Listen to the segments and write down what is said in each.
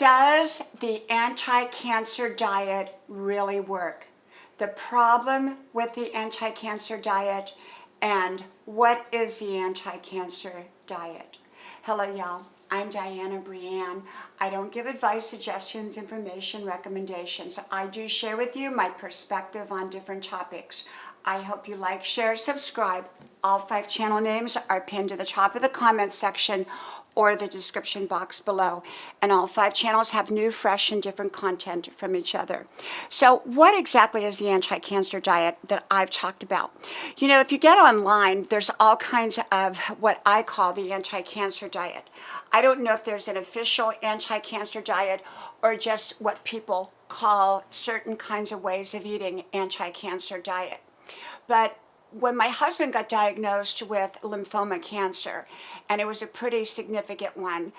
Does the anti-cancer diet really work? The problem with the anti-cancer diet and what is the anti-cancer diet? Hello y'all, I'm Diana Brianne. I don't give advice, suggestions, information, recommendations. I do share with you my perspective on different topics. I hope you like, share, subscribe. All 5 channel names are pinned to the top of the comment section or the description box below. And all 5 channels have new, fresh, and different content from each other. So what exactly is the anti-cancer diet that I've talked about? You know, if you get online, there's all kinds of what I call the anti-cancer diet. I don't know if there's an official anti-cancer diet or just what people call certain kinds of ways of eating anti-cancer diet. But when my husband got diagnosed with lymphoma cancer, and it was a pretty significant one,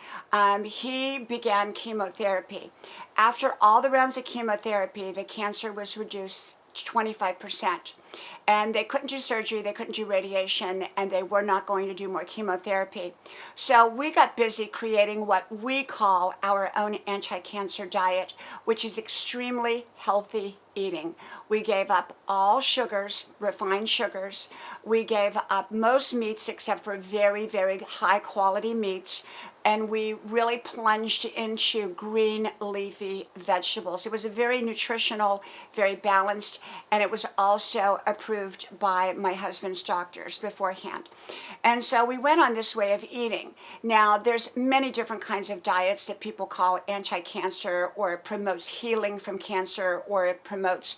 he began chemotherapy. After all the rounds of chemotherapy, the cancer was reduced 25%. And they couldn't do surgery, they couldn't do radiation, and they were not going to do more chemotherapy. So we got busy creating what we call our own anti-cancer diet, which is extremely healthy eating. We gave up all sugars, refined sugars. We gave up most meats except for very, very high quality meats. And we really plunged into green leafy vegetables. It was a very nutritional, very balanced, and it was also approved by my husband's doctors beforehand. And so we went on this way of eating. Now, there's many different kinds of diets that people call anti-cancer, or it promotes healing from cancer, or it promotes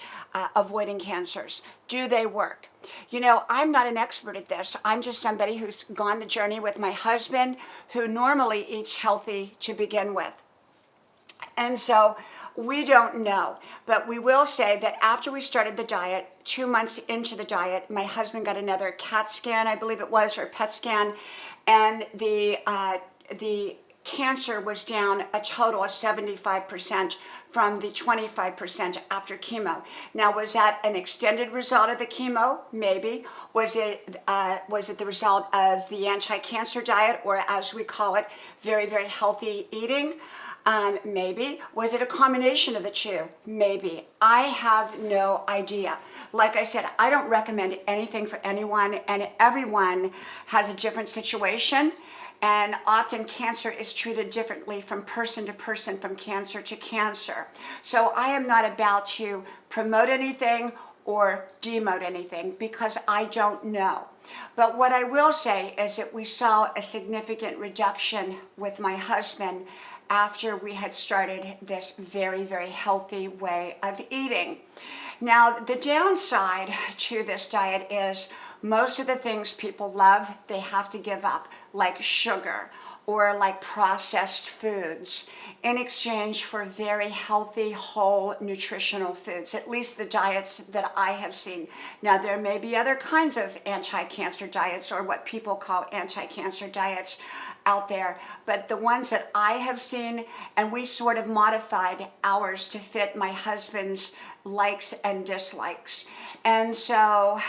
avoiding cancers. Do they work? You know, I'm not an expert at this. I'm just somebody who's gone the journey with my husband, who normally eats healthy to begin with. And so we don't know, but we will say that after we started the diet, 2 months into the diet, my husband got another CAT scan, I believe it was, or PET scan, and the cancer was down a total of 75% from the 25% after chemo. Now, was that an extended result of the chemo? Maybe. Was it the result of the anti-cancer diet, or as we call it, very, very healthy eating? Maybe. Was it a combination of the two? Maybe. I have no idea. Like I said, I don't recommend anything for anyone, and everyone has a different situation. And often cancer is treated differently from person to person, from cancer to cancer. So I am not about to promote anything or demote anything because I don't know. But what I will say is that we saw a significant reduction with my husband after we had started this very, very healthy way of eating. Now, the downside to this diet is most of the things people love, they have to give up, like sugar or like processed foods, in exchange for very healthy, whole, nutritional foods, at least the diets that I have seen. Now, there may be other kinds of anti-cancer diets, or what people call anti-cancer diets out there, but the ones that I have seen, and we sort of modified ours to fit my husband's likes and dislikes. And so,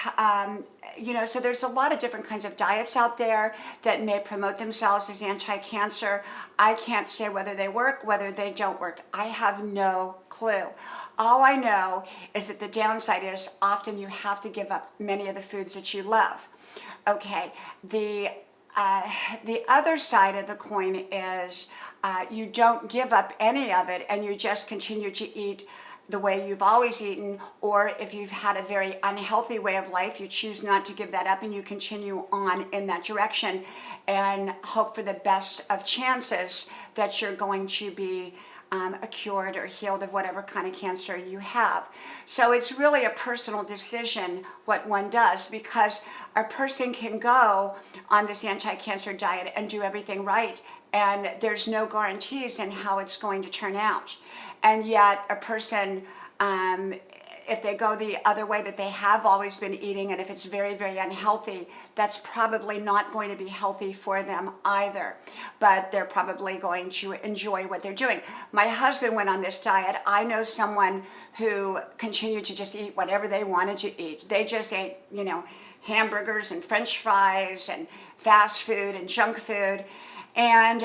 you know, so there's a lot of different kinds of diets out there that may promote themselves as anti-cancer. I can't say whether they work, whether they don't work. I have no clue. All I know is that the downside is often you have to give up many of the foods that you love. Okay, the other side of the coin is you don't give up any of it and you just continue to eat the way you've always eaten, or if you've had a very unhealthy way of life, you choose not to give that up and you continue on in that direction and hope for the best of chances that you're going to be cured or healed of whatever kind of cancer you have. So it's really a personal decision what one does, because a person can go on this anti-cancer diet and do everything right, and there's no guarantees in how it's going to turn out. And yet a person, if they go the other way that they have always been eating, and if it's very, very unhealthy, that's probably not going to be healthy for them either. But they're probably going to enjoy what they're doing. My husband went on this diet. I know someone who continued to just eat whatever they wanted to eat. They just ate, you know, hamburgers and French fries and fast food and junk food. And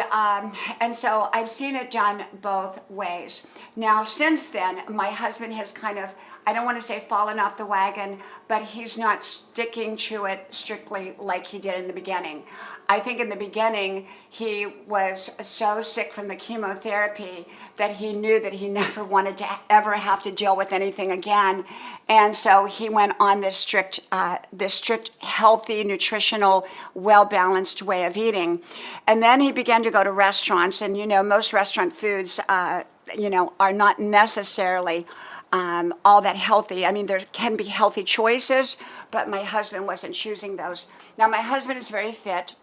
so I've seen it done both ways. Now, since then, my husband has kind of, I don't want to say fallen off the wagon, but he's not sticking to it strictly like he did in the beginning. I think in the beginning, he was so sick from the chemotherapy that he knew that he never wanted to ever have to deal with anything again. And so he went on this strict, healthy, nutritional, well-balanced way of eating. And then he began to go to restaurants, and most restaurant foods, are not necessarily all that healthy. I mean, there can be healthy choices, but my husband wasn't choosing those. Now, my husband is very fit.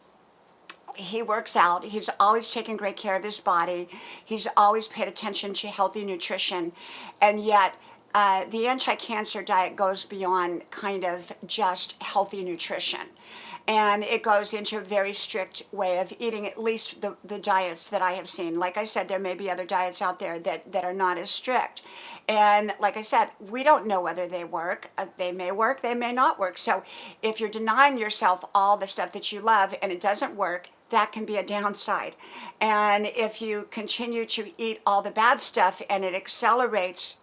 He works out. He's always taken great care of his body. He's always paid attention to healthy nutrition. And yet, the anti-cancer diet goes beyond kind of just healthy nutrition. And it goes into a very strict way of eating, at least the diets that I have seen. Like I said, there may be other diets out there that are not as strict. And like I said, we don't know whether they work. They may work, they may not work. So if you're denying yourself all the stuff that you love and it doesn't work, that can be a downside. And if you continue to eat all the bad stuff and it accelerates,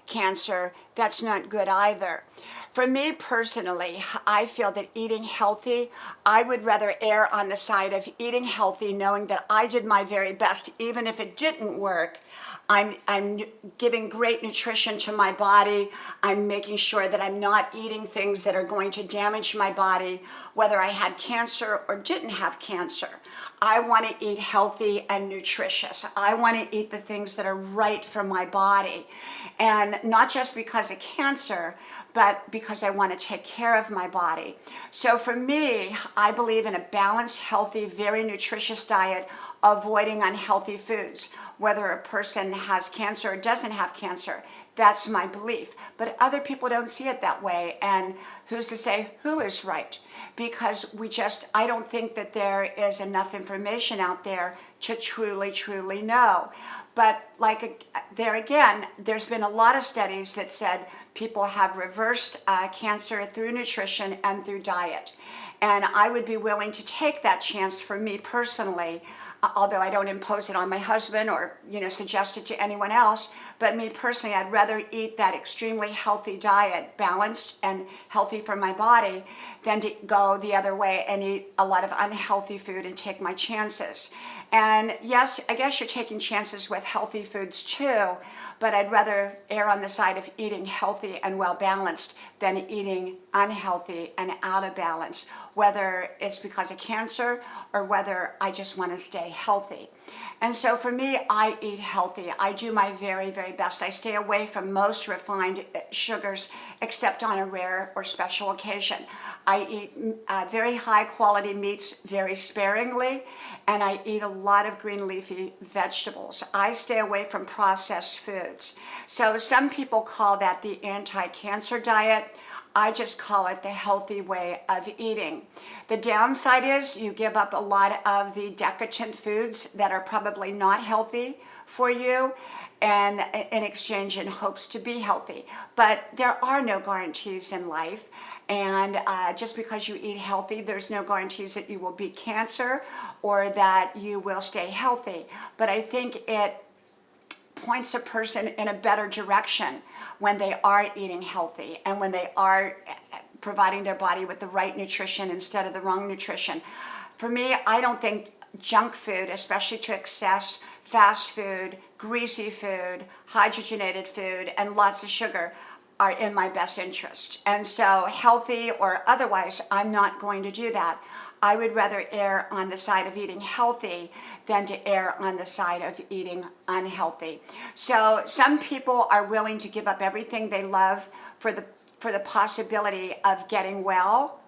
cancer, that's not good either. For me personally, I feel that eating healthy, I would rather err on the side of eating healthy, knowing that I did my very best, even if it didn't work. I'm giving great nutrition to my body. I'm making sure that I'm not eating things that are going to damage my body, whether I had cancer or didn't have cancer. I want to eat healthy and nutritious. I want to eat the things that are right for my body. And not just because of cancer, but because I want to take care of my body. So for me, I believe in a balanced, healthy, very nutritious diet, avoiding unhealthy foods. Whether a person has cancer or doesn't have cancer, that's my belief. But other people don't see it that way. And who's to say who is right? Because I don't think that there is enough information out there to truly, truly know. But there again, there's been a lot of studies that said people have reversed cancer through nutrition and through diet. And I would be willing to take that chance for me personally, although I don't impose it on my husband or suggest it to anyone else. But me personally, I'd rather eat that extremely healthy diet, balanced and healthy for my body, than to go the other way and eat a lot of unhealthy food and take my chances. And yes, I guess you're taking chances with healthy foods too, but I'd rather err on the side of eating healthy and well-balanced than eating unhealthy and out of balance, whether it's because of cancer or whether I just want to stay healthy. And so for me, I eat healthy. I do my very, very best. I stay away from most refined sugars except on a rare or special occasion. I eat very high quality meats very sparingly, and I eat a lot of green leafy vegetables. I stay away from processed foods. So some people call that the anti-cancer diet. I just call it the healthy way of eating. The downside is you give up a lot of the decadent foods that are probably not healthy for you, and in exchange in hopes to be healthy. But there are no guarantees in life. And just because you eat healthy, there's no guarantees that you will beat cancer or that you will stay healthy. But I think it points a person in a better direction when they are eating healthy and when they are providing their body with the right nutrition instead of the wrong nutrition. For me, I don't think junk food, especially to excess, fast food, greasy food, hydrogenated food, and lots of sugar are in my best interest. And so healthy or otherwise, I'm not going to do that. I would rather err on the side of eating healthy than to err on the side of eating unhealthy. So some people are willing to give up everything they love for the possibility of getting well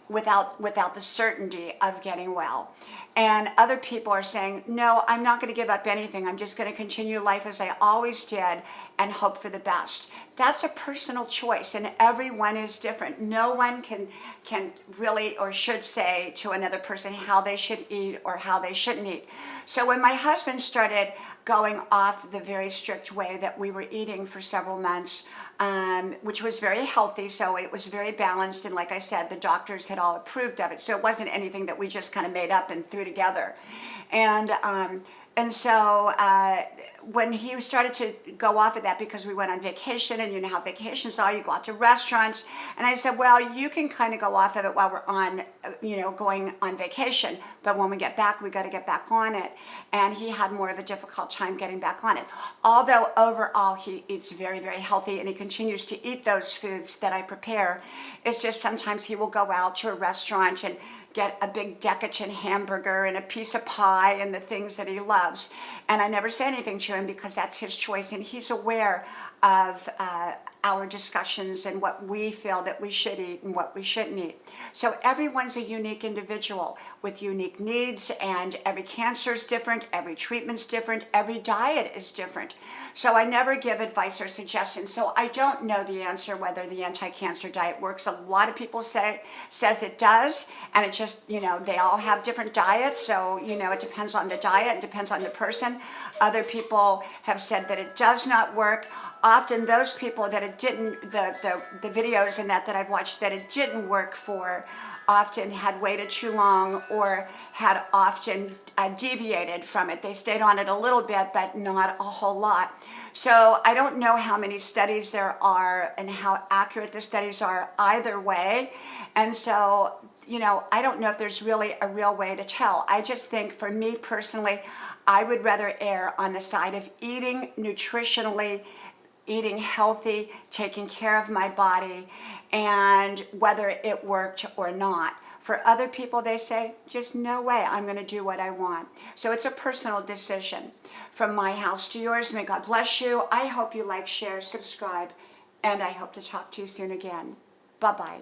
without the certainty of getting well. And other people are saying, no, I'm not going to give up anything. I'm just going to continue life as I always did and hope for the best. That's a personal choice, and everyone is different. No one can really or should say to another person how they should eat or how they shouldn't eat. So when my husband started going off the very strict way that we were eating for several months, which was very healthy, so it was very balanced, and like I said, the doctors had all approved of it, so it wasn't anything that we just kind of made up and threw together. And so when he started to go off of that, because we went on vacation, and you know how vacations are, you go out to restaurants, and I said, well, you can kind of go off of it while we're on, going on vacation, but when we get back, we got to get back on it. And he had more of a difficult time getting back on it. Although overall he eats very, very healthy, and he continues to eat those foods that I prepare. It's just sometimes he will go out to a restaurant and get a big decadent hamburger and a piece of pie and the things that he loves. And I never say anything to him because that's his choice, and he's aware of our discussions and what we feel that we should eat and what we shouldn't eat. So everyone's a unique individual with unique needs, and every cancer is different, every treatment's different, every diet is different. So I never give advice or suggestions. So I don't know the answer whether the anti-cancer diet works. A lot of people says it does, and it just, they all have different diets. So, it depends on the diet, it depends on the person. Other people have said that it does not work. Often those people that it didn't, the videos and that I've watched that it didn't work for, often had waited too long or had often deviated from it. They stayed on it a little bit, but not a whole lot. So I don't know how many studies there are and how accurate the studies are either way. And so, I don't know if there's really a real way to tell. I just think for me personally, I would rather err on the side of eating nutritionally, eating healthy, taking care of my body, and whether it worked or not. For other people, they say, just no way, I'm going to do what I want. So it's a personal decision. From my house to yours, may God bless you. I hope you like, share, subscribe, and I hope to talk to you soon again. Bye-bye.